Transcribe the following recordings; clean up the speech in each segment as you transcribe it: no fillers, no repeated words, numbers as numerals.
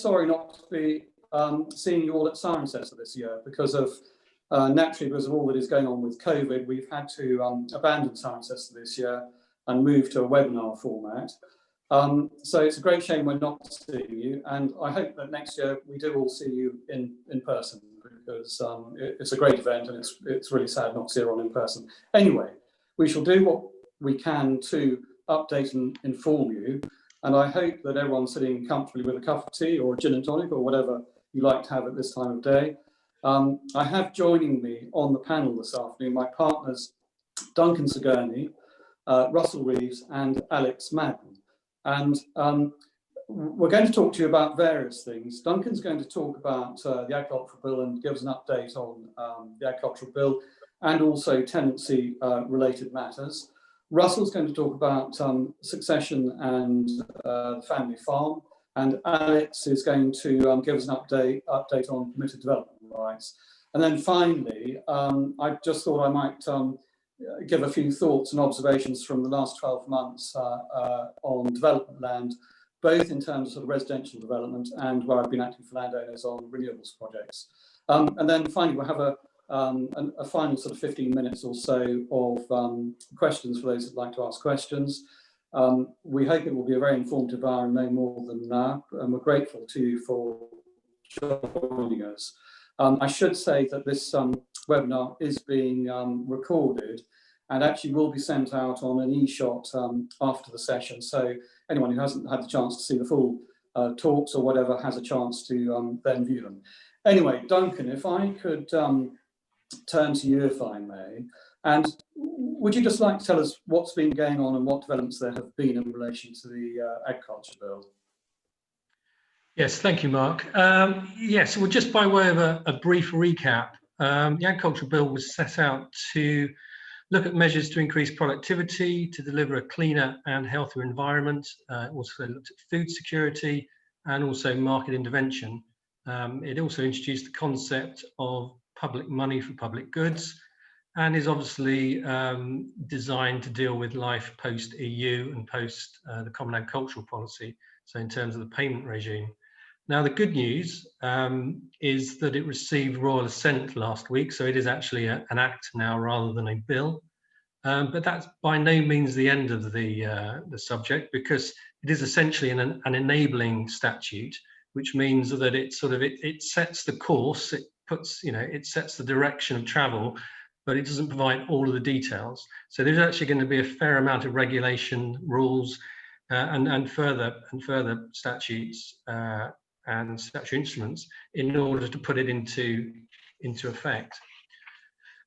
sorry not to be seeing you all at Cirencester this year because of, naturally, because of all that is going on with COVID, we've had to abandon Cirencester this year and move to a webinar format. So it's a great shame we're not seeing you, and I hope that next year we do all see you in person, because it's a great event and it's really sad not to see everyone in person. Anyway, we shall do what we can to update and inform you, and I hope that everyone's sitting comfortably with a cup of tea or a gin and tonic or whatever you like to have at this time of day. I have joining me on the panel this afternoon my partners Duncan Sigournay, Russell Reeves and Alex Madden. And we're going to talk to you about various things. Duncan's going to talk about the Agricultural Bill and give us an update on the Agricultural Bill and also tenancy related matters. Russell's going to talk about succession and the family farm. And Alex is going to give us an update on permitted development rights. And then finally, I just thought I might give a few thoughts and observations from the last 12 months on development land, both in terms of residential development and where I've been acting for landowners on renewables projects. And then finally, we'll have a final sort of 15 minutes or so of questions for those who'd like to ask questions. We hope it will be a very informative hour and no more than that, and we're grateful to you for joining us. I should say that this webinar is being recorded and actually will be sent out on an e-shot after the session. So anyone who hasn't had the chance to see the full talks or whatever has a chance to then view them. Anyway, Duncan, if I could turn to you, if I may, and would you just like to tell us what's been going on and what developments there have been in relation to the Agriculture Bill? Yes, thank you, Mark. Yes, well, just by way of a brief recap, the Agricultural Bill was set out to look at measures to increase productivity, to deliver a cleaner and healthier environment. Also looked at food security and also market intervention. It also introduced the concept of public money for public goods and is obviously designed to deal with life post-EU and post the Common Agricultural Policy, so in terms of the payment regime. Now, the good news is that it received royal assent last week, so it is actually an act now rather than a bill. But that's by no means the end of the subject, because it is essentially an enabling statute, which means that it sets the course, it puts, it sets the direction of travel, but it doesn't provide all of the details. So there's actually going to be a fair amount of regulation, rules, and further statutes and statutory instruments in order to put it into effect.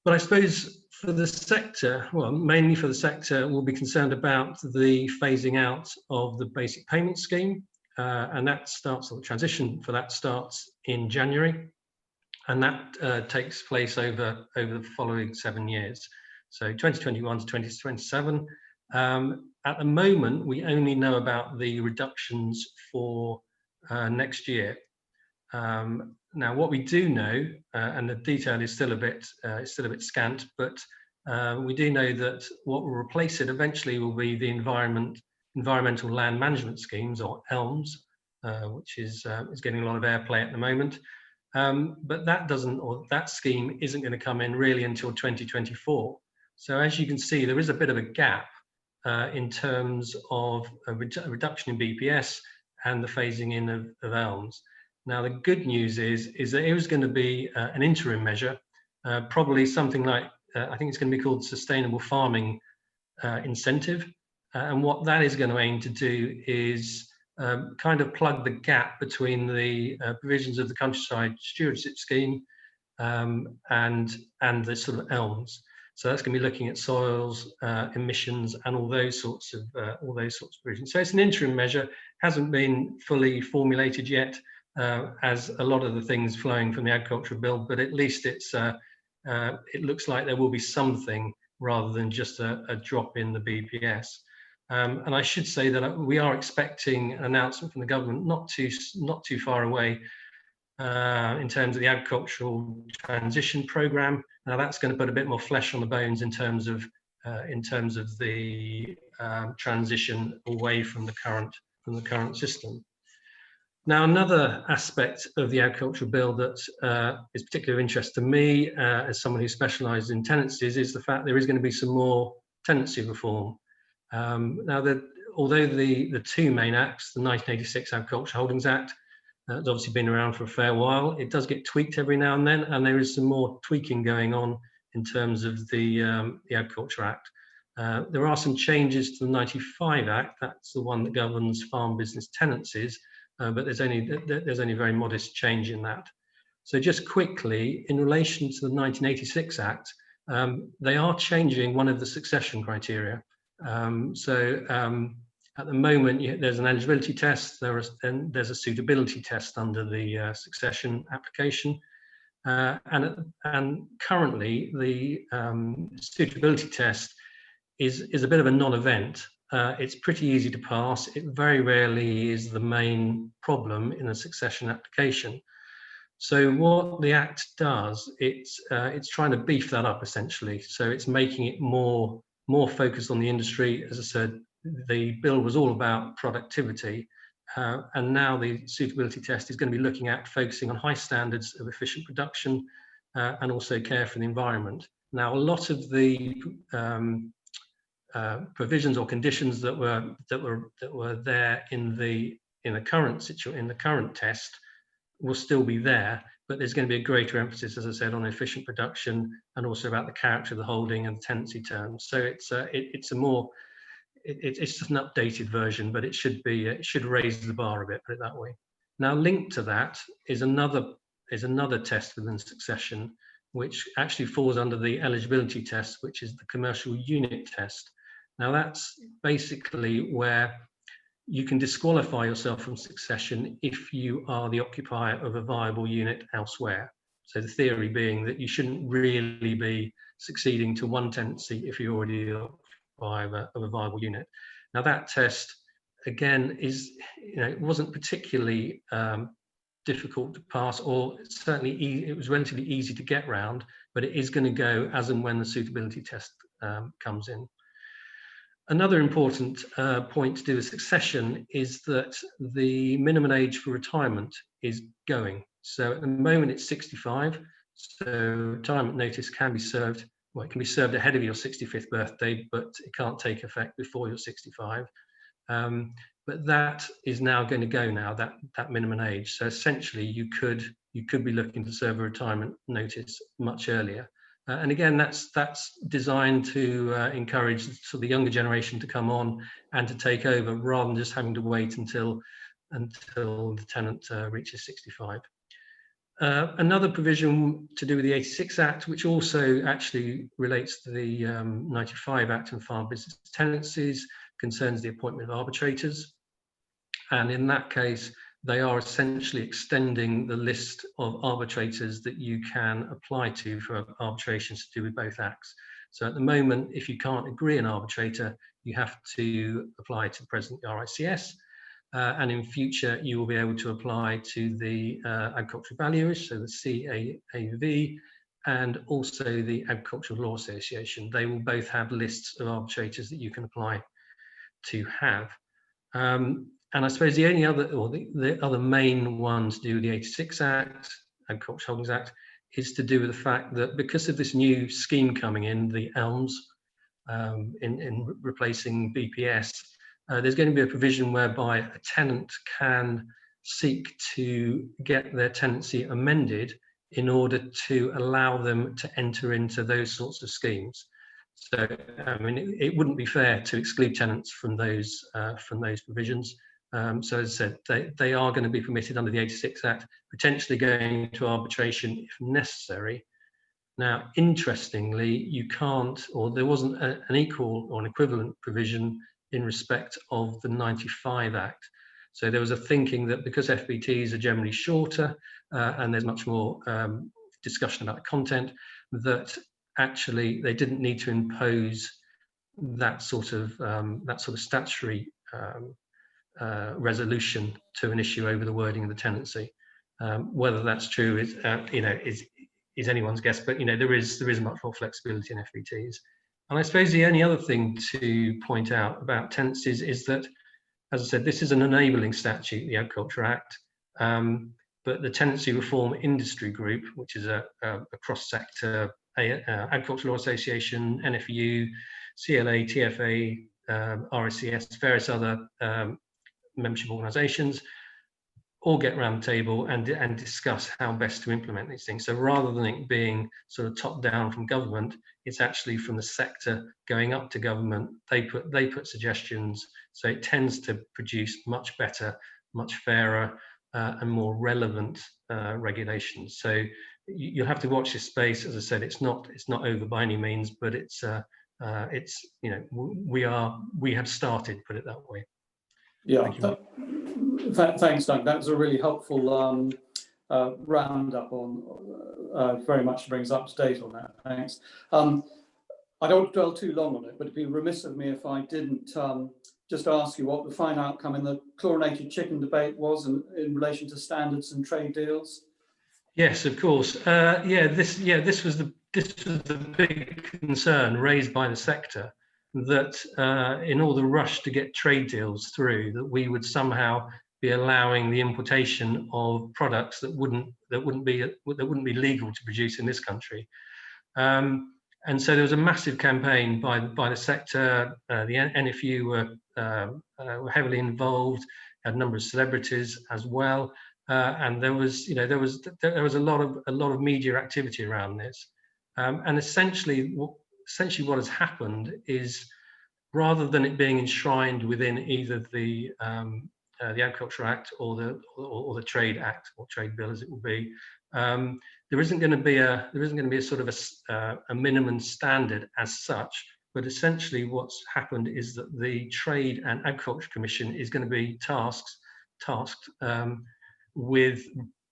But I suppose for the sector, well, mainly for the sector, we'll be concerned about the phasing out of the basic payment scheme, and that starts, or the transition for that starts in January, and that takes place over the following 7 years, so 2021 to 2027. At the moment, we only know about the reductions for next year. Now, what we do know, and the detail is still a bit scant, but we do know that what will replace it eventually will be the environmental land management schemes, or ELMS, which is getting a lot of airplay at the moment. But that scheme isn't going to come in really until 2024. So as you can see, there is a bit of a gap in terms of a reduction in BPS and the phasing in of ELMS. Now, the good news is that it was going to be an interim measure, probably something like, I think it's going to be called Sustainable Farming Incentive. And what that is going to aim to do is kind of plug the gap between the provisions of the Countryside Stewardship Scheme and the sort of ELMS. So that's going to be looking at soils, emissions, and all those sorts of provisions. So it's an interim measure, hasn't been fully formulated yet, as a lot of the things flowing from the Agricultural Bill, but at least it looks like there will be something rather than just a drop in the BPS. And I should say that we are expecting an announcement from the government not too far away in terms of the agricultural transition programme. Now, that's going to put a bit more flesh on the bones in terms of the transition away from the current system. Now, another aspect of the agricultural bill that is particularly of interest to me as someone who specialises in tenancies is the fact there is going to be some more tenancy reform. Although the two main acts, the 1986 Agricultural Holdings Act, has obviously been around for a fair while, it does get tweaked every now and then, and there is some more tweaking going on in terms of the Agriculture Act. There are some changes to the 95 Act, that's the one that governs farm business tenancies, but there's only a very modest change in that. So just quickly, in relation to the 1986 Act, they are changing one of the succession criteria. At the moment, there's an eligibility test, there's a suitability test under the succession application. And currently, the suitability test is a bit of a non-event. It's pretty easy to pass. It very rarely is the main problem in a succession application. So what the Act does, it's trying to beef that up essentially. So it's making it more focused on the industry. As I said, the bill was all about productivity, and now the suitability test is going to be looking at focusing on high standards of efficient production and also care for the environment. Now, a lot of the provisions or conditions that were there in the current test will still be there, but there's going to be a greater emphasis, as I said, on efficient production and also about the character of the holding and the tenancy terms. So it's just an updated version, but it should raise the bar a bit, put it that way. Now, linked to that is another test within succession, which actually falls under the eligibility test, which is the commercial unit test. Now, that's basically where you can disqualify yourself from succession if you are the occupier of a viable unit elsewhere. So the theory being that you shouldn't really be succeeding to one tenancy if you're already the occupier of a viable unit. Now, that test, again, it wasn't particularly difficult to pass, or certainly it was relatively easy to get round, but it is going to go as and when the suitability test comes in. Another important point to do with succession is that the minimum age for retirement is going. So at the moment it's 65, so retirement notice can be served, well, it can be served ahead of your 65th birthday, but it can't take effect before you're 65. But that is now going to go now, that minimum age. So essentially you could be looking to serve a retirement notice much earlier. And again, that's designed to encourage sort of the younger generation to come on and to take over, rather than just having to wait until the tenant reaches 65. Another provision to do with the 86 Act, which also actually relates to the 95 Act and farm business tenancies, concerns the appointment of arbitrators. And in that case, they are essentially extending the list of arbitrators that you can apply to for arbitrations to do with both acts. So at the moment, if you can't agree an arbitrator, you have to apply to the President of the RICS. And in future, you will be able to apply to the agricultural valuers, so the CAAV, and also the Agricultural Law Association. They will both have lists of arbitrators that you can apply to have. And I suppose the only other, or the other main one to do with the 86 Act, Agricultural Holdings Act, is to do with the fact that because of this new scheme coming in, the ELMS, in replacing BPS, there's going to be a provision whereby a tenant can seek to get their tenancy amended in order to allow them to enter into those sorts of schemes. So, I mean, it wouldn't be fair to exclude tenants from those provisions. So as I said, they are going to be permitted under the 86 Act, potentially going to arbitration if necessary. Now, interestingly, you can't, or there wasn't an equal or an equivalent provision in respect of the 95 Act. So there was a thinking that because FBTs are generally shorter and there's much more discussion about the content, that actually they didn't need to impose that sort of statutory resolution to an issue over the wording of the tenancy. Whether that's true is anyone's guess, but there is much more flexibility in FBTs. And I suppose the only other thing to point out about tenancies is that, as I said, this is an enabling statute, the Agriculture Act. But the Tenancy Reform Industry Group, which is a cross-sector Agricultural Law Association, NFU, CLA, TFA, RSCS, various other membership organisations, all get round the table and discuss how best to implement these things. So rather than it being sort of top down from government, it's actually from the sector going up to government. They put suggestions, so it tends to produce much better, much fairer, and more relevant regulations. So you'll have to watch this space. As I said, it's not over by any means, but it's you know, we have started, put it that way. Yeah. Thanks, Duncan. That was a really helpful roundup on, very much brings up to date on that. Thanks. I don't dwell too long on it, but it'd be remiss of me if I didn't just ask you what the final outcome in the chlorinated chicken debate was in relation to standards and trade deals. Yes, of course. This was the big concern raised by the sector, that in all the rush to get trade deals through, that we would somehow be allowing the importation of products that wouldn't be legal to produce in this country. And so there was a massive campaign by the sector. The NFU were heavily involved, had a number of celebrities as well, and there was a lot of media activity around this. And essentially what has happened is, rather than it being enshrined within either the Agriculture Act or the Trade Act, or Trade Bill as it will be, there isn't going to be a sort of a minimum standard as such. But essentially, what's happened is that the Trade and Agriculture Commission is going to be tasked with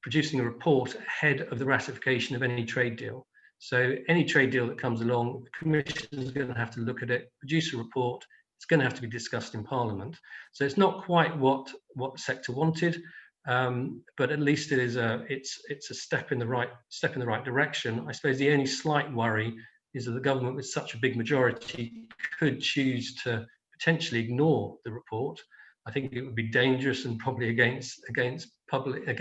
producing a report ahead of the ratification of any trade deal. So any trade deal that comes along, the Commission is going to have to look at it, produce a report. It's going to have to be discussed in Parliament. So it's not quite what the sector wanted, but at least it's a step in the right direction. I suppose the only slight worry is that the government, with such a big majority, could choose to potentially ignore the report. I think it would be dangerous and probably against the public at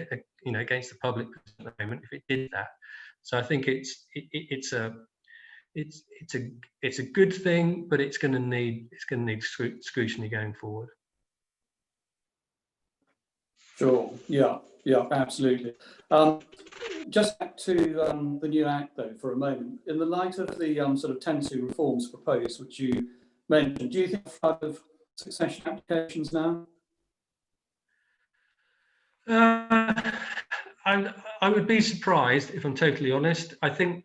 the moment if it did that. So I think it's a good thing, but it's going to need scrutiny going forward. Sure. Yeah. Absolutely. Just back to the new Act, though, for a moment. In the light of the sort of tenancy reforms proposed, which you mentioned, do you think a flood of succession applications now? I would be surprised, if I'm totally honest. I think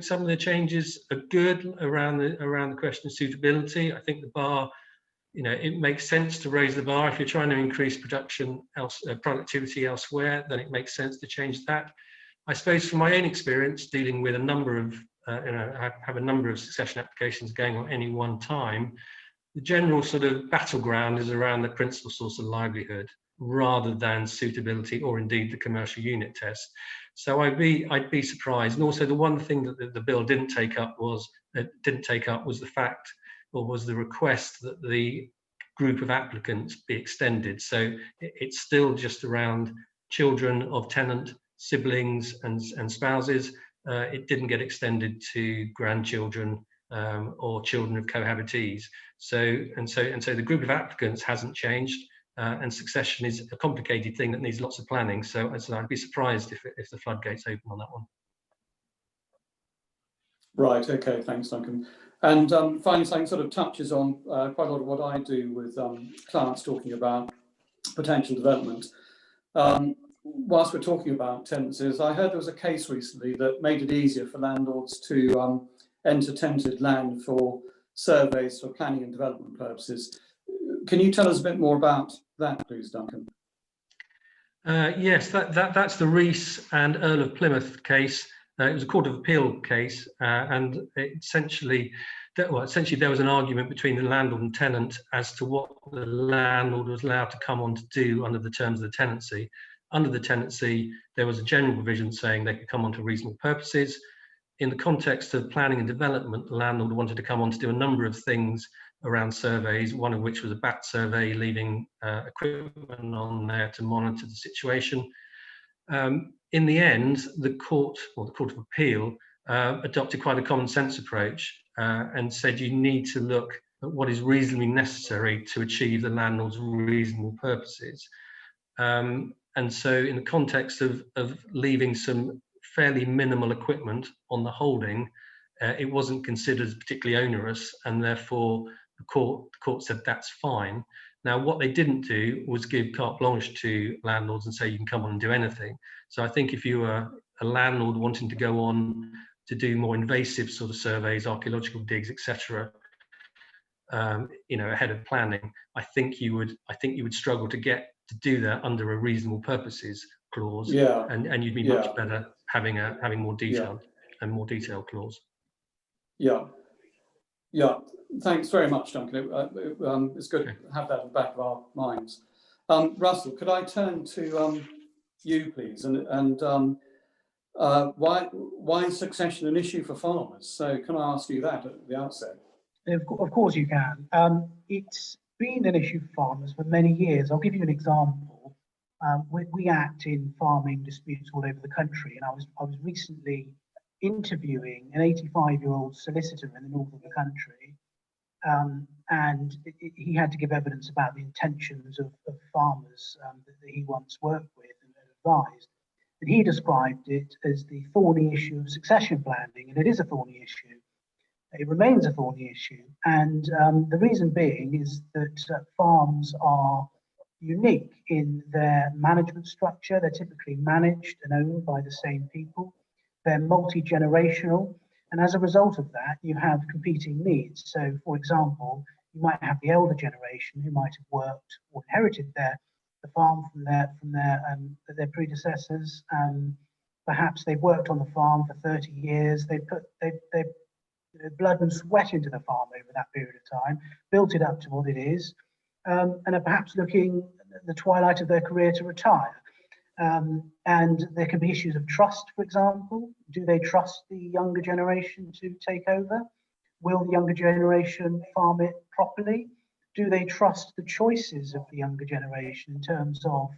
some of the changes are good around the question of suitability. I think the bar, it makes sense to raise the bar. If you're trying to increase productivity elsewhere, then it makes sense to change that. I suppose from my own experience dealing with a number of, I have a number of succession applications going on at any one time, the general sort of battleground is around the principal source of livelihood, rather than suitability or indeed the commercial unit test. So I'd be surprised. And also the one thing that the bill didn't take up was the fact, or was the request, that the group of applicants be extended. So it's still just around children of tenant, siblings and spouses. It didn't get extended to grandchildren or children of cohabitees. So the group of applicants hasn't changed. And succession is a complicated thing that needs lots of planning. So I'd be surprised if the floodgates open on that one. Right. Okay. Thanks, Duncan. And finally, something sort of touches on quite a lot of what I do with clients talking about potential development. Whilst we're talking about tenancies, I heard there was a case recently that made it easier for landlords to enter tenanted land for surveys for planning and development purposes. Can you tell us a bit more about that, please, Duncan? Yes, that's the Reeves and Earl of Plymouth case. It was a Court of Appeal case, and essentially there was an argument between the landlord and tenant as to what the landlord was allowed to come on to do under the terms of the tenancy. Under the tenancy, there was a general provision saying they could come on to reasonable purposes. In the context of planning and development, the landlord wanted to come on to do a number of things around surveys, one of which was a bat survey, leaving equipment on there to monitor the situation. In the end, the Court, or the Court of Appeal, adopted quite a common sense approach and said you need to look at what is reasonably necessary to achieve the landlord's reasonable purposes. And so in the context of leaving some fairly minimal equipment on the holding, it wasn't considered particularly onerous, and therefore the court said that's fine. Now, what they didn't do was give carte blanche to landlords and say you can come on and do anything. So I think if you were a landlord wanting to go on to do more invasive sort of surveys, archaeological digs, etc., ahead of planning, I think you would struggle to do that under a reasonable purposes clause. Yeah. And you'd be much better having more detailed and more detailed clause. Yeah. Yeah. Thanks very much, Duncan. It's good to have that in the back of our minds. Russell, could I turn to you, please? And why is succession an issue for farmers? So can I ask you that at the outset? Of course you can. It's been an issue for farmers for many years. I'll give you an example. We act in farming disputes all over the country, and I was recently interviewing an 85-year-old solicitor in the north of the country, and he had to give evidence about the intentions of farmers that he once worked with and advised. And he described it as the thorny issue of succession planning, and it is a thorny issue. It remains a thorny issue, and the reason being is that farms are unique in their management structure. They're typically managed and owned by the same people. They're multi-generational, and as a result of that, you have competing needs. So, for example, you might have the elder generation who might have worked or inherited the farm from their predecessors. Perhaps they've worked on the farm for 30 years. They put blood and sweat into the farm over that period of time, built it up to what it is, and are perhaps looking at the twilight of their career to retire. And there can be issues of trust, for example. Do they trust the younger generation to take over? Will the younger generation farm it properly? Do they trust the choices of the younger generation in terms of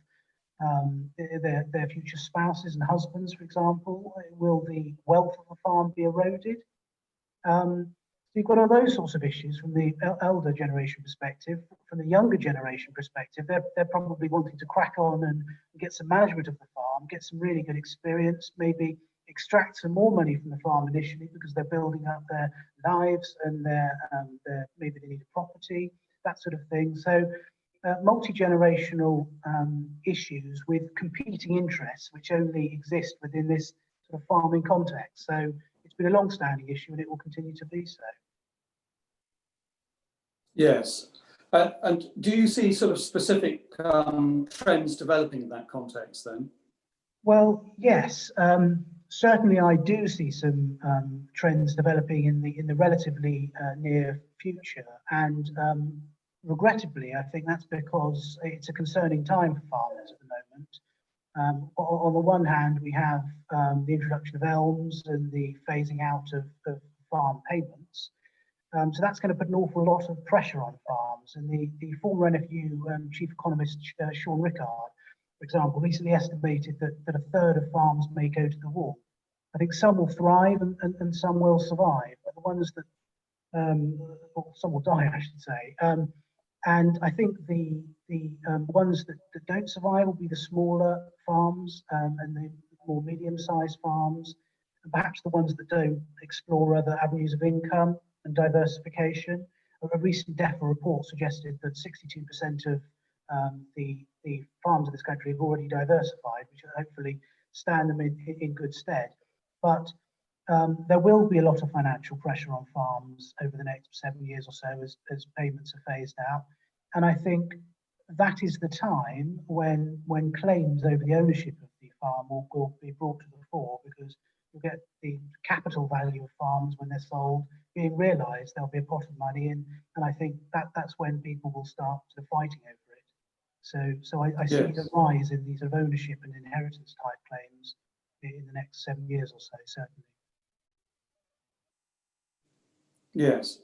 their future spouses and husbands, for example? Will the wealth of the farm be eroded? So you've got all those sorts of issues from the elder generation perspective. From the younger generation perspective, they're probably wanting to crack on and get some management of the farm, get some really good experience, maybe extract some more money from the farm initially because they're building up their lives and maybe they need a property, that sort of thing. So multi-generational issues with competing interests which only exist within this sort of farming context. So it's been a long-standing issue and it will continue to be so. Yes. And do you see sort of specific trends developing in that context then? Well, yes. Certainly I do see some trends developing in the relatively near future. And regrettably, I think that's because it's a concerning time for farmers at the moment. On the one hand, we have the introduction of elms and the phasing out of farm payments. So that's going to put an awful lot of pressure on farms. And the former NFU chief economist, Sean Rickard, for example, recently estimated that a third of farms may go to the wall. I think some will thrive and some will survive. But the ones that, or some will die, I should say. And I think the ones that don't survive will be the smaller farms and the more medium-sized farms, and perhaps the ones that don't explore other avenues of income and diversification. A recent DEFRA report suggested that 62% of the farms in this country have already diversified, which will hopefully stand them in good stead. But there will be a lot of financial pressure on farms over the next 7 years or so as payments are phased out. And I think that is the time when claims over the ownership of the farm will be brought to the fore, because you'll get the capital value of farms when they're sold being realised. There'll be a pot of money, and I think that's when people will start sort of fighting over it. So I see a rise in these sort of ownership and inheritance type claims in the next 7 years or so, certainly. Yes.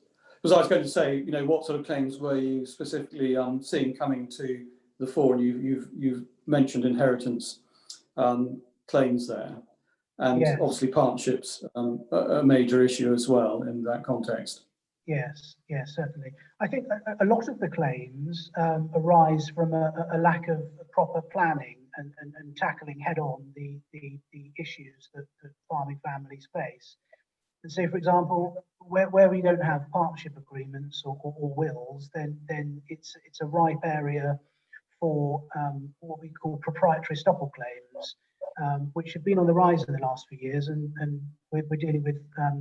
because I was going to say, you know, what sort of claims were you specifically seeing coming to the fore? And you've mentioned inheritance claims there, and Yes. obviously partnerships a major issue as well in that context. Yes, certainly. I think a lot of the claims arise from a lack of proper planning and tackling head-on the issues that farming families face. And so, for example, where we don't have partnership agreements or wills, then it's a ripe area for what we call proprietary estoppel claims, which have been on the rise in the last few years, and we're dealing with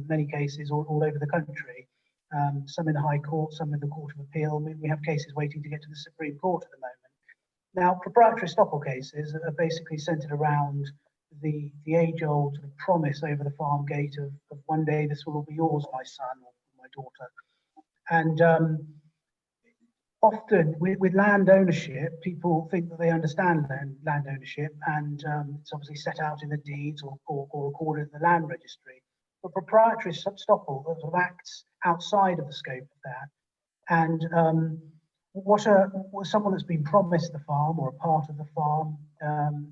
many cases all over the country. Some in the High Court, some in the Court of Appeal. We have cases waiting to get to the Supreme Court at the moment. Now, proprietary estoppel cases are basically centred around the age-old sort of promise over the farm gate of one day this will all be yours, my son or my daughter. And often with land ownership, people think that they understand land ownership, and it's obviously set out in the deeds or recorded in the land registry. But proprietary estoppel sort of acts outside of the scope of that. And what someone that's been promised the farm or a part of the farm,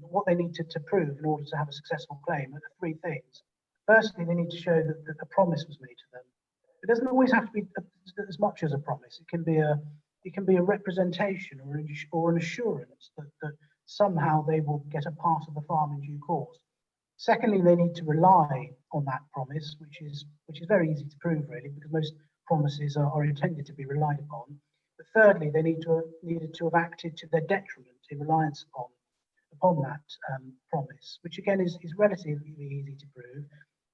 what they need to prove in order to have a successful claim are three things. Firstly, they need to show that a promise was made to them. It doesn't always have to be as much as a promise. It can be a representation or an assurance that somehow they will get a part of the farm in due course. Secondly, they need to rely on that promise, which is very easy to prove, really, because most promises are intended to be relied upon. But thirdly, they needed to have acted to their detriment in reliance upon that promise, which again is relatively easy to prove.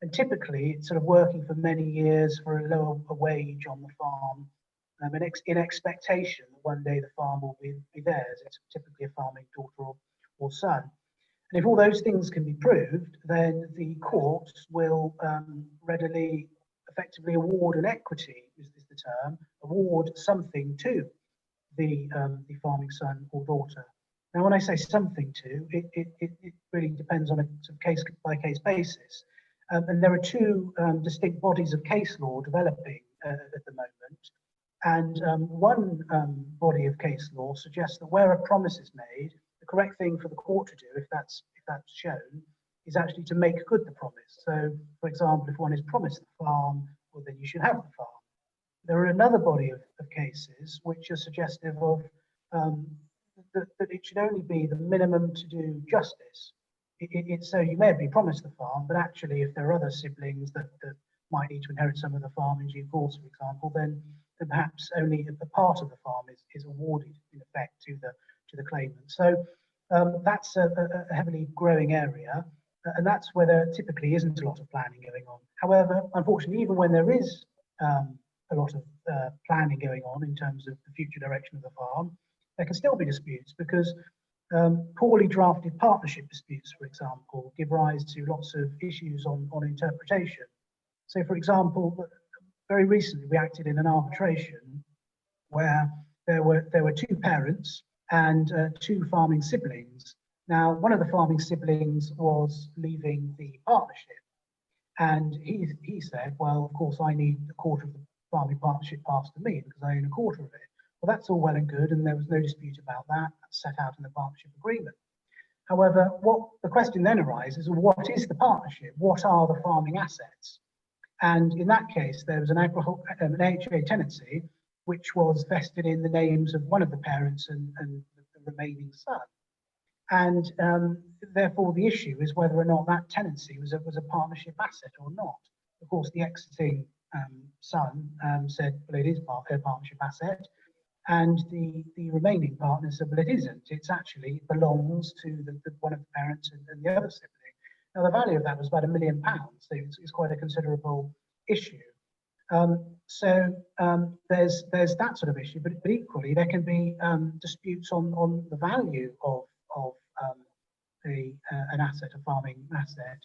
And typically, it's sort of working for many years for a lower wage on the farm, in expectation that one day the farm will be theirs. It's typically a farming daughter or son. And if all those things can be proved, then the courts will readily, effectively award an equity, is the term, award something to the farming son or daughter. Now, when I say something to, it really depends on a sort of case-by-case basis. And there are two distinct bodies of case law developing at the moment. And one body of case law suggests that where a promise is made, the correct thing for the court to do, if that's shown, is actually to make good the promise. So, for example, if one is promised the farm, well, then you should have the farm. There are another body of cases which are suggestive of that it should only be the minimum to do justice. So you may have been promised the farm, but actually, if there are other siblings that might need to inherit some of the farm in due course, for example, then perhaps only a part of the farm is awarded in effect to the claimant. So that's a heavily growing area, and that's where there typically isn't a lot of planning going on. However, unfortunately, even when there is a lot of planning going on in terms of the future direction of the farm, there can still be disputes because poorly drafted partnership disputes, for example, give rise to lots of issues on interpretation. So, for example, very recently we acted in an arbitration where there were two parents and two farming siblings. Now, one of the farming siblings was leaving the partnership, and he said, well, of course, I need a quarter of the farming partnership passed to me because I own a quarter of it. Well, that's all well and good, and there was no dispute about that. That's set out in the partnership agreement. However, what the question then arises, what is the partnership? What are the farming assets? And in that case, there was an AHA tenancy, which was vested in the names of one of the parents and the remaining son. And therefore, the issue is whether or not that tenancy was a partnership asset or not. Of course, the exiting son said, well, it is a partnership asset. And the remaining partner said, well, it isn't. It actually belongs to one of the parents and the other sibling. Now, the value of that was about £1 million, so it's quite a considerable issue. So there's that sort of issue, but equally there can be disputes on the value of an asset, a farming asset.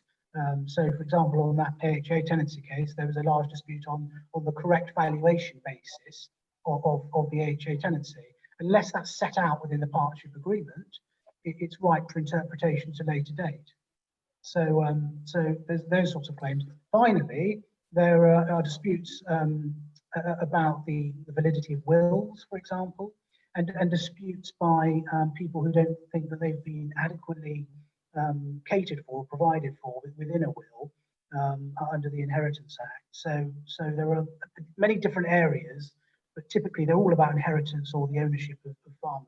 So, for example, on that AHA tenancy case, there was a large dispute on the correct valuation basis of the AHA tenancy. Unless that's set out within the partnership agreement, it's ripe for interpretation to later date. So there's those sorts of claims. Finally, there are disputes about the validity of wills, for example, and disputes by people who don't think that they've been adequately catered for, provided for within a will under the Inheritance Act. So there are many different areas, but typically they're all about inheritance or the ownership of farmland.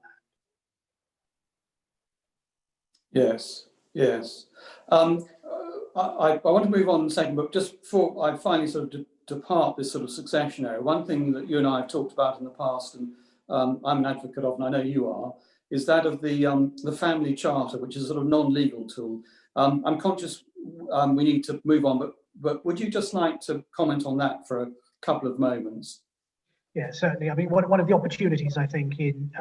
Yes, yes. I want to move on in a second, but just before I finally sort of depart this sort of succession area, one thing that you and I have talked about in the past, and I'm an advocate of, and I know you are, is that of the family charter, which is a sort of non-legal tool. I'm conscious we need to move on, but would you just like to comment on that for a couple of moments? Yeah, certainly. I mean, one of the opportunities I think in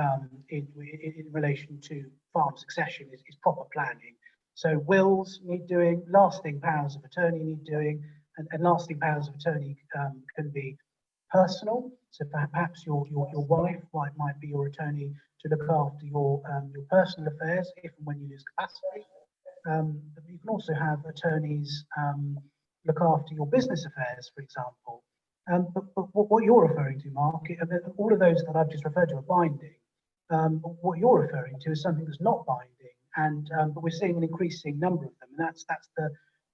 relation to farm succession is proper planning. So wills need doing, lasting powers of attorney need doing, and lasting powers of attorney can be personal. So perhaps your wife might be your attorney to look after your personal affairs if and when you lose capacity. But you can also have attorneys look after your business affairs, for example. But what you're referring to, Mark, all of those that I've just referred to are binding. What you're referring to is something that's not binding, and but we're seeing an increasing number of them, and that's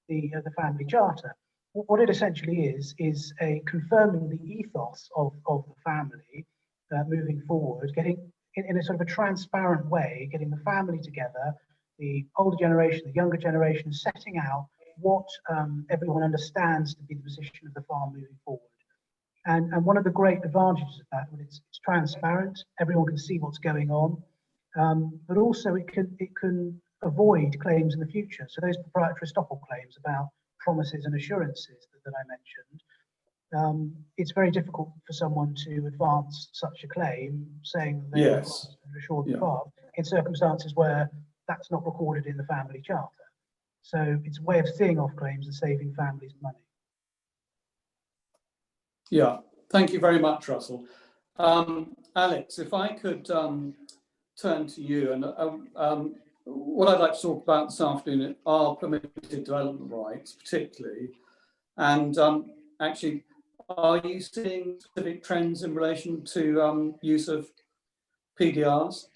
the family charter. What it essentially is a confirming the ethos of the family moving forward, getting in a sort of a transparent way, getting the family together, the older generation, the younger generation, setting out what everyone understands to be the position of the farm moving forward. And one of the great advantages of that, well, it's transparent, everyone can see what's going on, but also it can avoid claims in the future. So those proprietary estoppel claims about promises and assurances that I mentioned, it's very difficult for someone to advance such a claim saying that they were assured the farm in circumstances where that's not recorded in the family charter. So it's a way of seeing off claims and saving families money. Yeah, thank you very much, Russell. Alex, if I could turn to you, and what I'd like to talk about this afternoon are permitted development rights, particularly, and actually, are you seeing specific trends in relation to use of PDRs?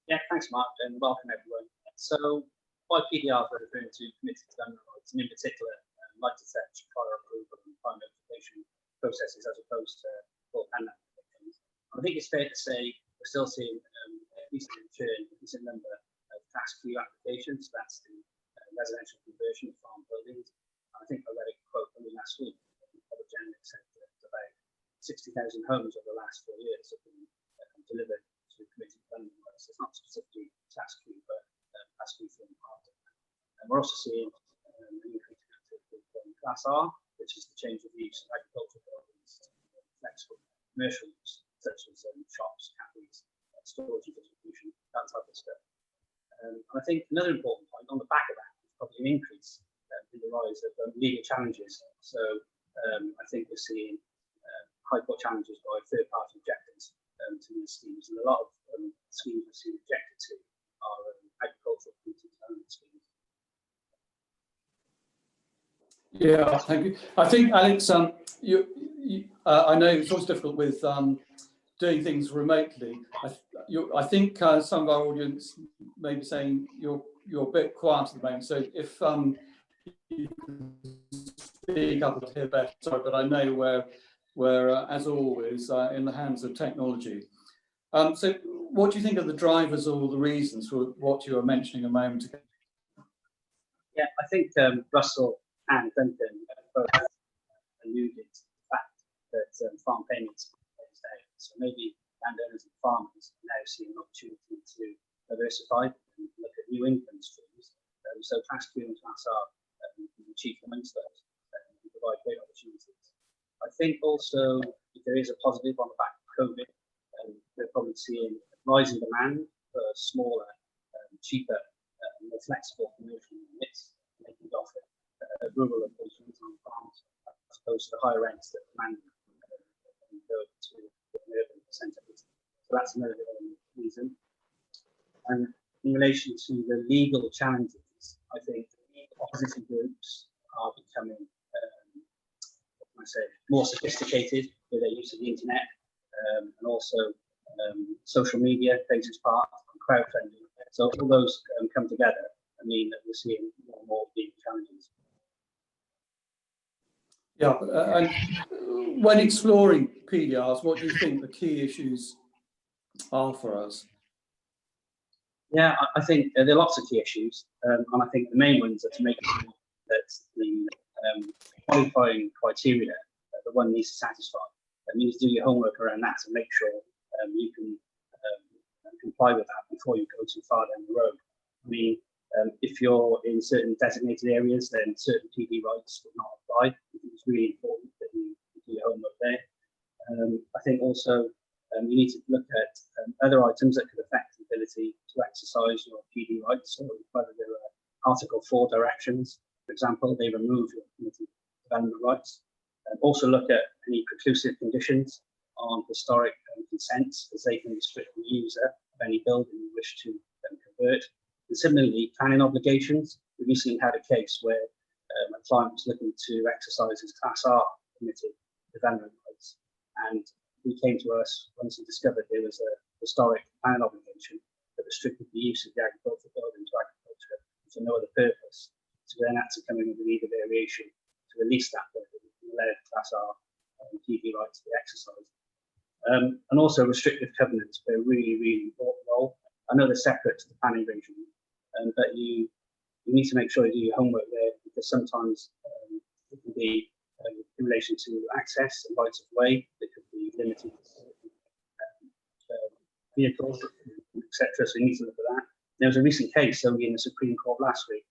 Yeah, thanks, Mark, and welcome everyone. So, by PDRs, we're referring to permitted development rights, and in particular, like to set prior approval and prior notification processes as opposed to full hand applications. I think it's fair to say we're still seeing at least a decent number of task queue applications. That's the residential conversion of farm buildings. I think I read a quote only last week from the public general said that about 60,000 homes over the last 4 years have been delivered to permitted development rights. It's not specifically task queue, but task queue from part of that. And we're also seeing an increase Class R, which is the change of use of agricultural buildings to flexible commercial use, such as shops, cafes, storage and distribution, that type of stuff. And I think another important point on the back of that is probably an increase in the rise of legal challenges. So I think we're seeing high court challenges by third-party objectors to these schemes, and a lot of schemes we've seen objected to are agricultural community development schemes. Yeah, thank you. I think, Alex, I know it's always difficult with doing things remotely. I think some of our audience may be saying you're a bit quiet at the moment. So if you can speak up a bit better, sorry, but I know we're as always in the hands of technology. So what do you think are the drivers or the reasons for what you were mentioning a moment ago? Yeah, I think Russell and Duncan both alluded to the fact that farm payments are phased out. So maybe landowners and farmers now see an opportunity to diversify and look at new income streams. So tax Q and Class R chief amongst those and provide great opportunities. I think also if there is a positive on the back of COVID, we're probably seeing rising demand for smaller, cheaper, more flexible commercial units, making it offer rural locations on farms as opposed to higher rents that demand go to urban centres. So that's another reason. And in relation to the legal challenges, I think opposition groups are becoming I say, more sophisticated with their use of the internet, and also social media plays its part, crowdfunding. So all those come together and mean that we're seeing more and more big challenges. Yeah, and when exploring PDRs, what do you think the key issues are for us? Yeah, I think there are lots of key issues, and I think the main ones are to make sure that the qualifying criteria that one needs to satisfy. That means do your homework around that and make sure you can comply with that before you go too far down the road. I mean, if you're in certain designated areas, then certain PD rights will not apply. I think it's really important that you do your homework there. I think also you need to look at other items that could affect the ability to exercise your PD rights, or whether there are Article 4 directions, for example, they remove your community development rights. Also look at any preclusive conditions on historic consents, as they can restrict the user of any building you wish to convert. And similarly, planning obligations. We recently had a case where a client was looking to exercise his Class R permitted development rights, and he came to us once he discovered there was a historic planning obligation that restricted the use of the agricultural building to agriculture for no other purpose. So then had to come in with a legal variation to release that building and allow Class R PD rights to be exercised. And also restrictive covenants play a really, really important role. I know they're separate to the planning regime, but you need to make sure you do your homework there, because sometimes it can be in relation to access and rights of way that could be limited to vehicles, etc. So you need to look at that. There was a recent case only in the Supreme Court last week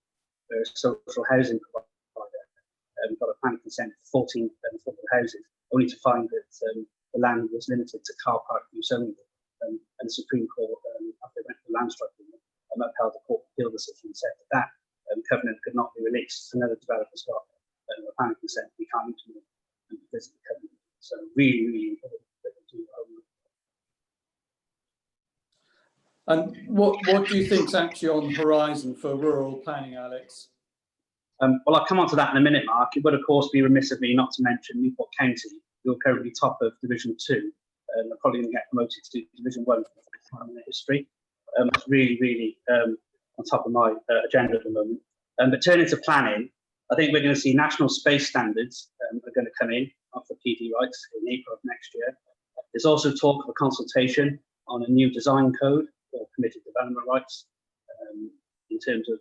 where a social housing provider got a planning consent for 14 affordable houses, only to find that the land was limited to car park use only. And the Supreme Court, after they went to the land strike, upheld the court appeal decision and said that covenant could not be released. Another developer's got a planning consent we can't implement because of the covenant. So really, really important that we do homework. And what do you think is actually on the horizon for rural planning, Alex? Well, I'll come on to that in a minute, Mark. It would, of course, be remiss of me not to mention Newport County, who are currently top of Division 2. They're probably going to get promoted to Division 1 for the first time in their history. It's really, really on top of my agenda at the moment. But turning to planning, I think we're going to see national space standards are going to come in for PD rights in April of next year. There's also talk of a consultation on a new design code for permitted development rights in terms of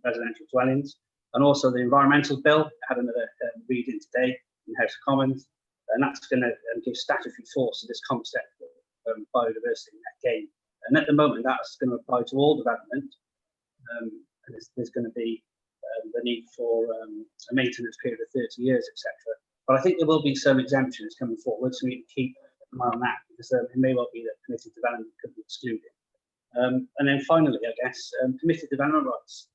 residential dwellings. And also the environmental bill had another reading today in the House of Commons, and that's going to give statutory force to this concept of biodiversity net gain. And at the moment, that's going to apply to all development. And there's going to be the need for a maintenance period of 30 years, etc. But I think there will be some exemptions coming forward, so we need to keep an eye on that, because it may well be that permitted development could be excluded. And then finally, I guess, permitted development rights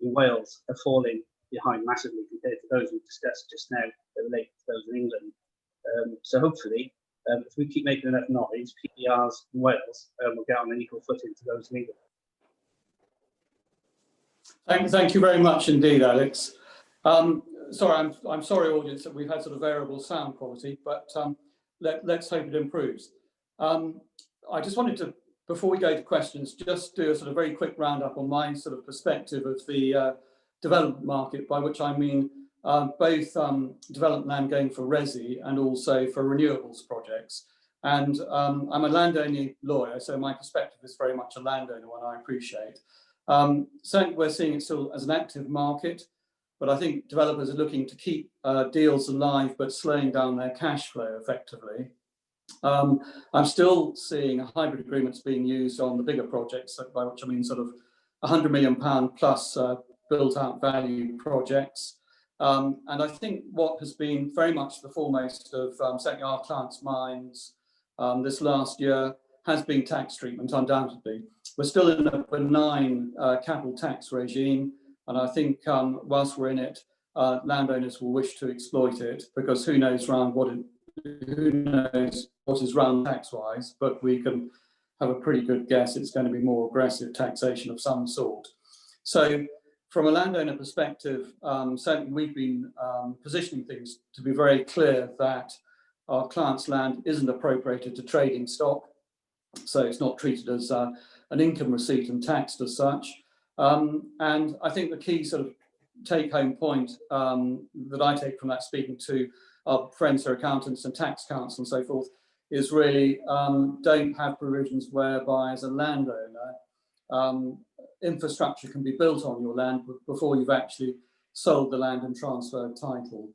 in Wales are falling behind massively compared to those we discussed just now that relate to those in England. So hopefully, if we keep making enough noise, PDRs in Wales will get on an equal footing to those in England. Thank you very much indeed, Alex. Sorry, I'm sorry, audience, that we've had sort of variable sound quality, but let's hope it improves. I just wanted to, before we go to questions, just do a sort of very quick roundup on my sort of perspective of the development market, by which I mean both development land going for resi and also for renewables projects. And I'm a landowner lawyer, so my perspective is very much a landowner one, I appreciate. Certainly we're seeing it still as an active market, but I think developers are looking to keep deals alive, but slowing down their cash flow effectively. I'm still seeing hybrid agreements being used on the bigger projects, by which I mean sort of £100 million plus built out value projects. And I think what has been very much the foremost of certainly our clients' minds this last year has been tax treatment, undoubtedly. We're still in a benign capital tax regime, and I think whilst we're in it, landowners will wish to exploit it, because who knows what is round tax-wise, but we can have a pretty good guess it's going to be more aggressive taxation of some sort. So from a landowner perspective, certainly we've been positioning things to be very clear that our client's land isn't appropriated to trading stock, so it's not treated as an income receipt and taxed as such. And I think the key sort of take-home point that I take from that, speaking to our friends who are accountants and tax counsel and so forth, is really don't have provisions whereby, as a landowner, infrastructure can be built on your land before you've actually sold the land and transferred title.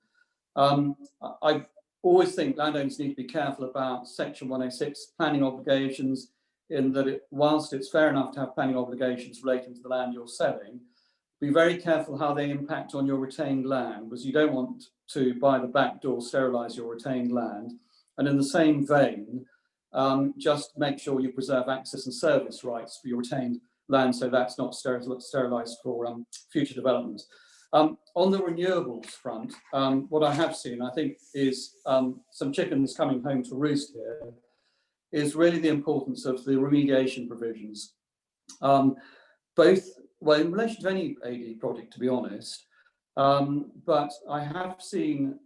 I always think landowners need to be careful about Section 106 planning obligations, in that whilst it's fair enough to have planning obligations relating to the land you're selling, be very careful how they impact on your retained land, because you don't want to, by the back door, sterilise your retained land. And in the same vein, just make sure you preserve access and service rights for your retained land, so that's not sterilised for future development. On the renewables front, what I have seen, I think, is some chickens coming home to roost here, is really the importance of the remediation provisions. Both, well, in relation to any AD project, to be honest, but I have seen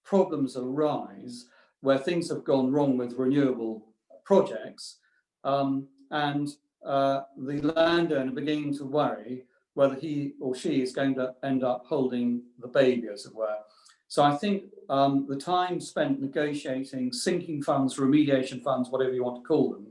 problems arise where things have gone wrong with renewable projects, and the landowner beginning to worry whether he or she is going to end up holding the baby, as it were. So I think the time spent negotiating sinking funds, remediation funds, whatever you want to call them,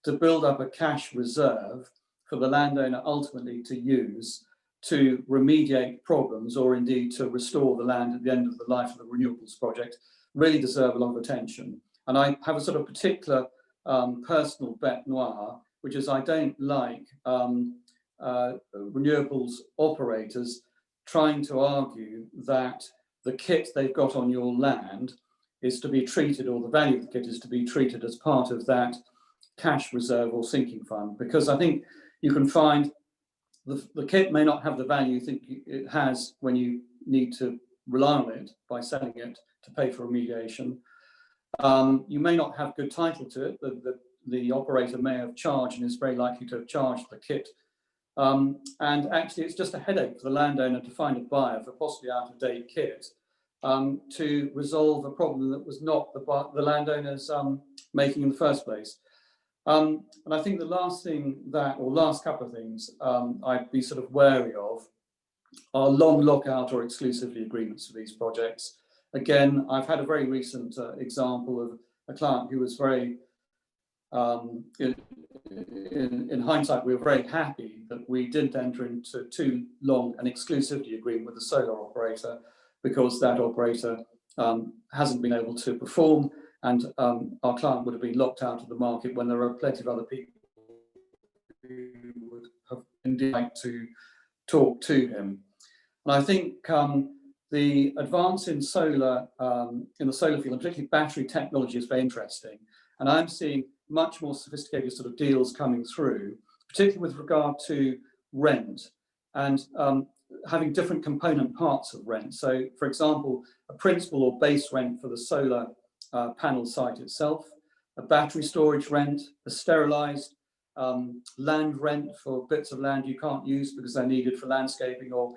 to build up a cash reserve for the landowner ultimately to use to remediate problems, or indeed to restore the land at the end of the life of the renewables project, really deserve a lot of attention. And I have a sort of particular personal bête noire, which is I don't like renewables operators trying to argue that the kit they've got on your land is to be treated, or the value of the kit is to be treated as part of that cash reserve or sinking fund, because I think you can find the kit may not have the value you think it has when you need to rely on it by selling it to pay for remediation. You may not have good title to it. The operator may have charged and is very likely to have charged the kit. And actually, it's just a headache for the landowner to find a buyer for possibly out-of-date kit to resolve a problem that was not the landowner's making in the first place. And I think the last thing last couple of things I'd be sort of wary of are long lockout or exclusivity agreements for these projects. Again, I've had a very recent example of a client who was very, in hindsight, we were very happy that we didn't enter into too long an exclusivity agreement with the solar operator, because that operator hasn't been able to perform, and our client would have been locked out of the market when there are plenty of other people who would have indeed liked to talk to him. And I think the advance in solar, in the solar field, and particularly battery technology, is very interesting. And I'm seeing much more sophisticated sort of deals coming through, particularly with regard to rent and having different component parts of rent. So, for example, a principal or base rent for the solar panel site itself, a battery storage rent, a sterilised land rent for bits of land you can't use because they're needed for landscaping or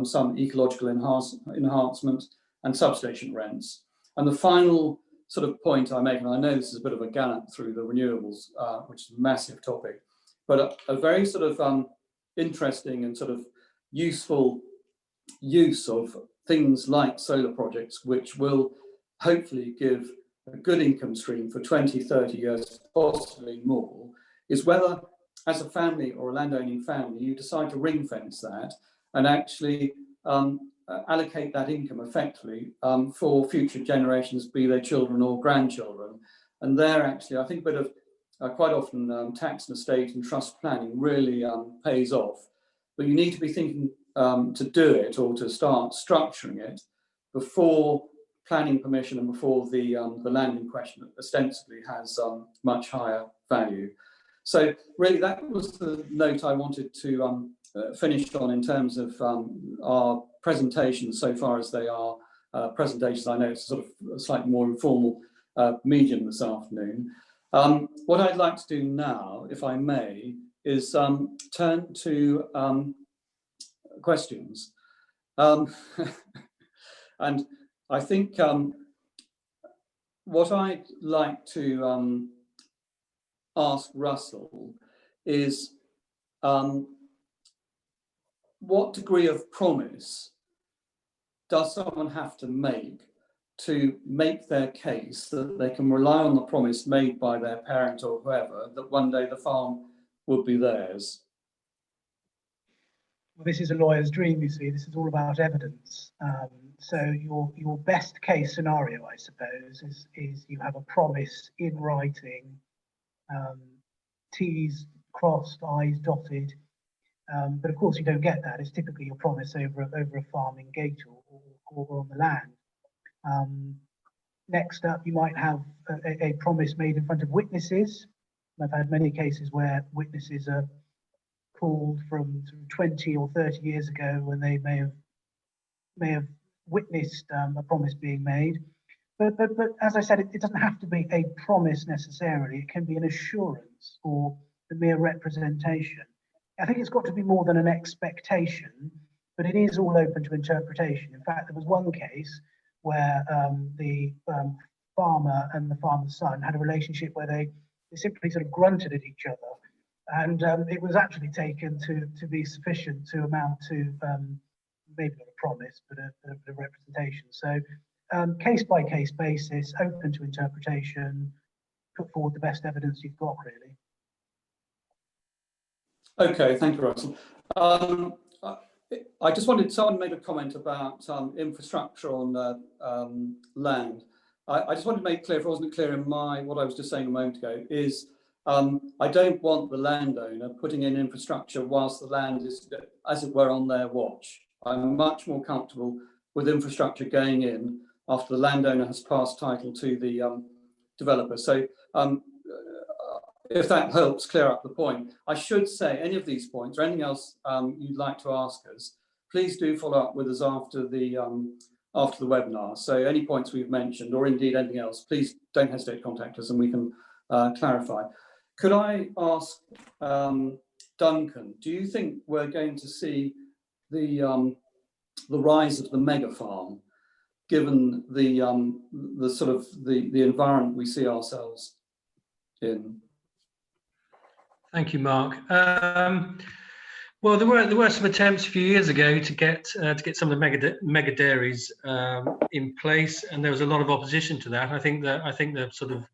some ecological enhancement, and substation rents. And the final sort of point I make, and I know this is a bit of a gallop through the renewables, which is a massive topic, but a very sort of interesting and sort of useful use of things like solar projects, which will hopefully give a good income stream for 20, 30 years, possibly more, is whether, as a family or a landowning family, you decide to ring fence that and actually allocate that income effectively for future generations, be they children or grandchildren. And there actually, I think a bit of quite often tax and estate and trust planning really pays off. But you need to be thinking to do it, or to start structuring it, before planning permission and before the land in question ostensibly has much higher value. So really, that was the note I wanted to finish on in terms of our presentations, so far as they are presentations. I know it's sort of a slightly more informal medium this afternoon. What I'd like to do now, if I may, is turn to questions. And I think what I'd like to ask Russell is what degree of promise does someone have to make their case that they can rely on the promise made by their parent or whoever that one day the farm would be theirs? Well, this is a lawyer's dream, you see. This is all about evidence. So your best case scenario, I suppose, is you have a promise in writing, T's crossed, I's dotted. But of course, you don't get that. It's typically your promise over a farming gate or on the land. Next up, you might have a promise made in front of witnesses. I've had many cases where witnesses are called from 20 or 30 years ago when they may have witnessed a promise being made. But as I said, it doesn't have to be a promise necessarily. It can be an assurance or the mere representation. I think it's got to be more than an expectation, but it is all open to interpretation. In fact, there was one case where the farmer and the farmer's son had a relationship where they simply sort of grunted at each other. And it was actually taken to be sufficient to amount to maybe not a promise, but a representation. So case by case basis, open to interpretation, put forward the best evidence you've got, really. Okay, thank you, Russell. I just wanted, someone made a comment about infrastructure on land. I just wanted to make clear, if it wasn't clear in what I was just saying a moment ago, is I don't want the landowner putting in infrastructure whilst the land is, as it were, on their watch. I'm much more comfortable with infrastructure going in after the landowner has passed title to the developer. So if that helps clear up the point, I should say any of these points or anything else you'd like to ask us, please do follow up with us after the webinar. So any points we've mentioned or indeed anything else, please don't hesitate to contact us and we can clarify. Could I ask Duncan, do you think we're going to see the rise of the mega farm, given the sort of the environment we see ourselves in? Thank you, Mark. Well, there were some attempts a few years ago to get some of the mega dairies in place, and there was a lot of opposition to that. I think the sort of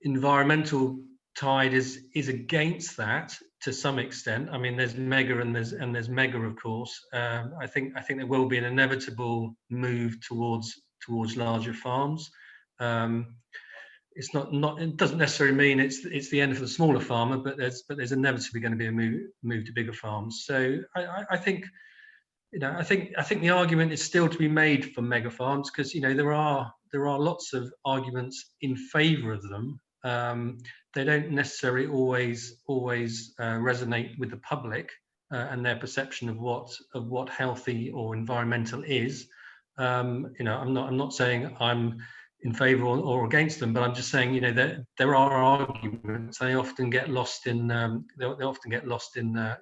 environmental tide is against that to some extent. I mean, there's mega and there's mega, of course. I think there will be an inevitable move towards larger farms. It's not. It doesn't necessarily mean it's the end for the smaller farmer, but there's inevitably going to be a move to bigger farms. So I think, I think the argument is still to be made for mega farms, because there are lots of arguments in favour of them. They don't necessarily always resonate with the public and their perception of what healthy or environmental is. I'm not saying I'm in favour or against them, but I'm just saying that there are arguments. They often get lost in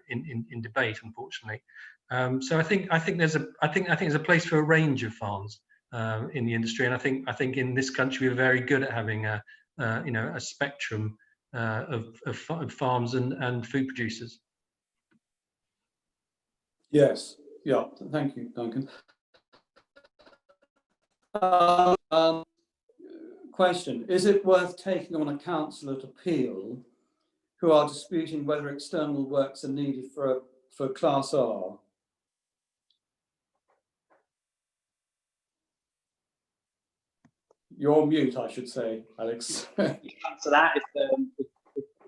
in debate, unfortunately. So I think there's a place for a range of farms in the industry, and I think in this country we're very good at having a spectrum of farms and food producers. Yes, yeah, thank you, Duncan. Question, is it worth taking on a council at appeal who are disputing whether external works are needed for Class R? You're on mute, I should say, Alex. You can answer that if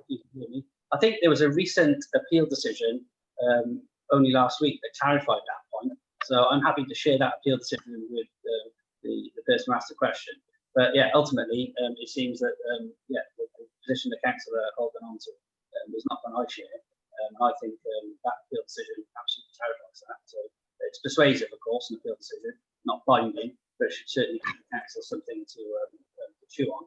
you can hear me. I think there was a recent appeal decision only last week that clarified that point. So I'm happy to share that appeal decision with the person who asked the question. But yeah, ultimately, it seems that the position the council are holding on to is not one I share. I think that appeal decision absolutely clarifies that. So it's persuasive, of course, an appeal decision, not binding, but it should certainly give the council something to chew on.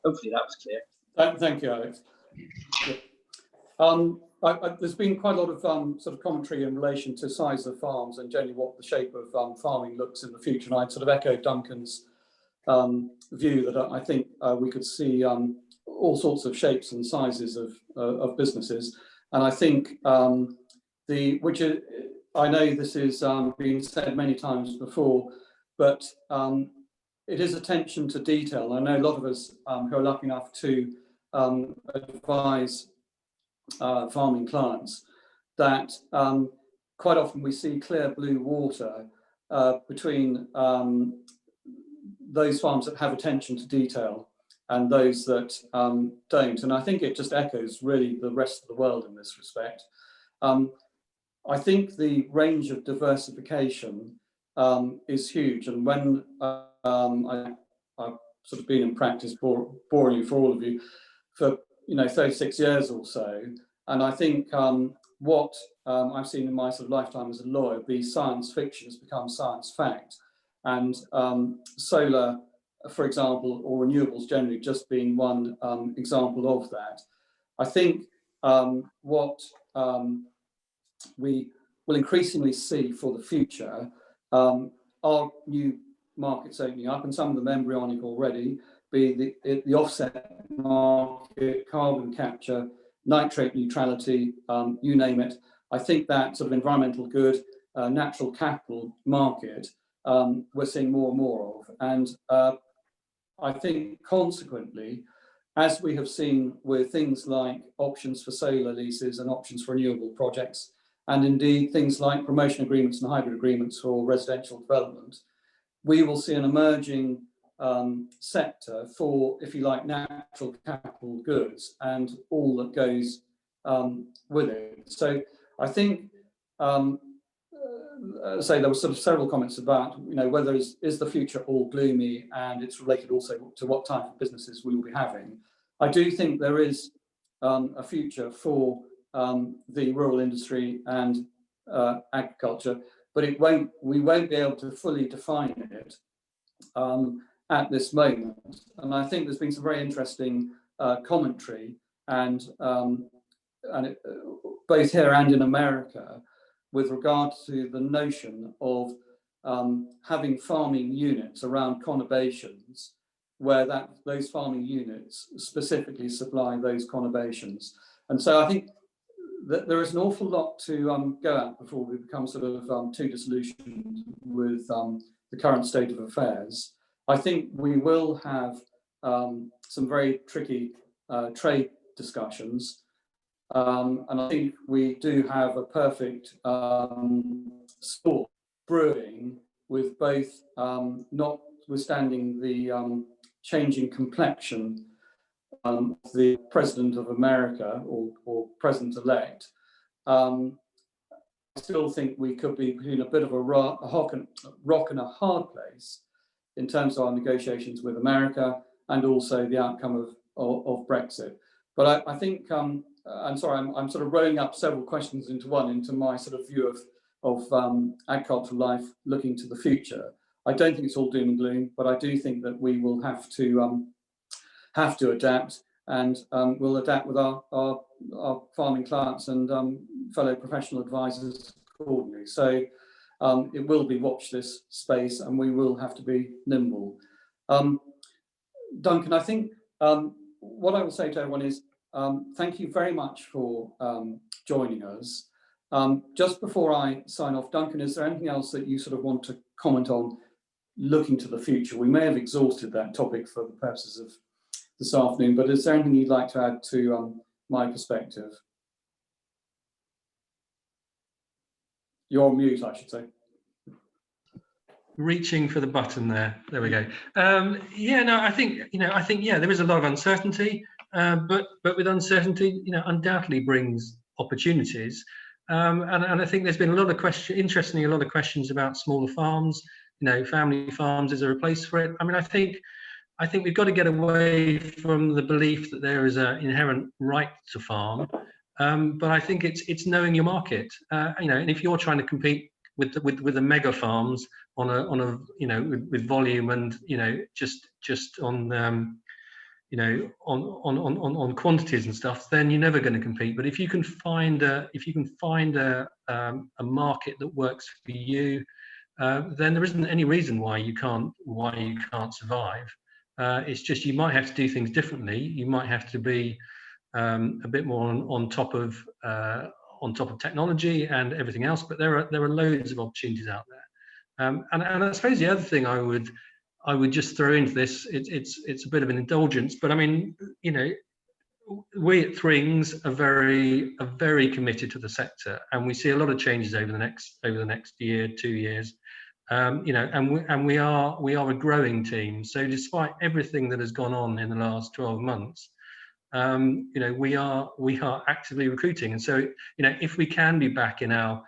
Hopefully that was clear. Thank you, Alex. There's been quite a lot of sort of commentary in relation to size of farms and generally what the shape of farming looks in the future. And I'd sort of echo Duncan's view that I think we could see all sorts of shapes and sizes of businesses. And I think I know this is been said many times before, but it is attention to detail. I know a lot of us who are lucky enough to advise farming clients that quite often we see clear blue water between those farms that have attention to detail and those that don't. And I think it just echoes really the rest of the world in this respect. I think the range of diversification is huge. And when I've sort of been in practice, boring you for all of you, for 36 years or so, and I think what I've seen in my sort of lifetime as a lawyer be science fiction has become science fact. And solar, for example, or renewables generally just being one example of that. I think what we will increasingly see for the future are new markets opening up, and some of them embryonic already, be the offset market, carbon capture, nitrate neutrality, you name it. I think that sort of environmental good, natural capital market we're seeing more and more of. And I think consequently, as we have seen with things like options for solar leases and options for renewable projects, and indeed things like promotion agreements and hybrid agreements for residential development, we will see an emerging sector for, if you like, natural capital goods and all that goes with it. So I think, there were sort of several comments about, whether is the future all gloomy, and it's related also to what type of businesses we will be having. I do think there is a future for the rural industry and agriculture, but we won't be able to fully define it at this moment. And I think there's been some very interesting commentary and both here and in America with regard to the notion of having farming units around conurbations where those farming units specifically supply those conurbations. And so I think that there is an awful lot to go at before we become sort of too disillusioned with the current state of affairs. I think we will have some very tricky trade discussions. And I think we do have a perfect sport brewing with both notwithstanding the changing complexion of the President of America or President-elect. I still think we could be between a bit of a rock and a hard place in terms of our negotiations with America and also the outcome of Brexit. But I think, I'm sorry, I'm sort of rolling up several questions into one, into my sort of view of agricultural life looking to the future. I don't think it's all doom and gloom, but I do think that we will have to adapt, and we'll adapt with our farming clients and fellow professional advisors accordingly. So it will be watch this space, and we will have to be nimble. Duncan, I think what I will say to everyone is thank you very much for joining us. Just before I sign off, Duncan, is there anything else that you sort of want to comment on looking to the future? We may have exhausted that topic for the purposes of this afternoon, but is there anything you'd like to add to my perspective? You're on mute, I should say. Reaching for the button there. There we go. I think there is a lot of uncertainty, but with uncertainty, undoubtedly brings opportunities. And I think there's been a lot of questions about smaller farms. Family farms, is there a place for it? I mean, I think we've got to get away from the belief that there is an inherent right to farm, but I think it's knowing your market. And if you're trying to compete with the mega farms on a with volume and just on on quantities and stuff, then you're never going to compete. But if you can find a market that works for you, then there isn't any reason why you can't survive. It's just you might have to do things differently. You might have to be a bit more on top of technology and everything else. But there are loads of opportunities out there. And I suppose the other thing I would just throw into this, it's a bit of an indulgence, but I mean, we at Thring's are very committed to the sector, and we see a lot of changes over the next year, 2 years. And we are a growing team. So despite everything that has gone on in the last 12 months, we are actively recruiting. And so if we can be back in our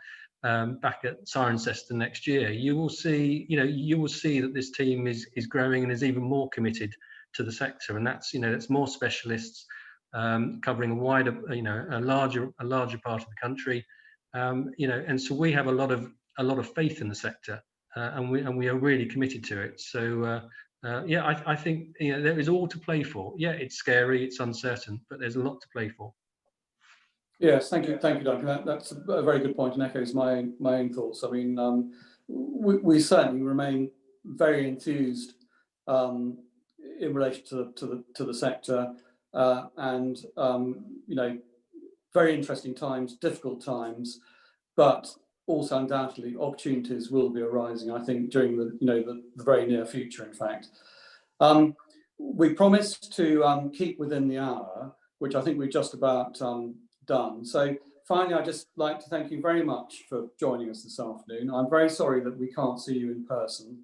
back at Cirencester next year, you will see that this team is growing and is even more committed to the sector, and that's that's more specialists covering a wider a larger part of the country, and so we have a lot of faith in the sector, and we are really committed to it. So I think there is all to play for. Yeah, it's scary, it's uncertain, but there's a lot to play for. Yes, thank you, Duncan. That's a very good point, and echoes my own thoughts. I mean, we certainly remain very enthused in relation to the sector, and very interesting times, difficult times, but also undoubtedly opportunities will be arising, I think, during the very near future. In fact, we promised to keep within the hour, which I think we've just about done. So finally, I'd just like to thank you very much for joining us this afternoon. I'm very sorry that we can't see you in person.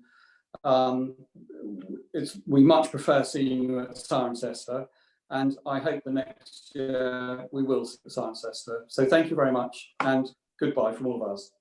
We much prefer seeing you at Cirencester, and I hope the next year we will see Cirencester. So thank you very much, and goodbye from all of us.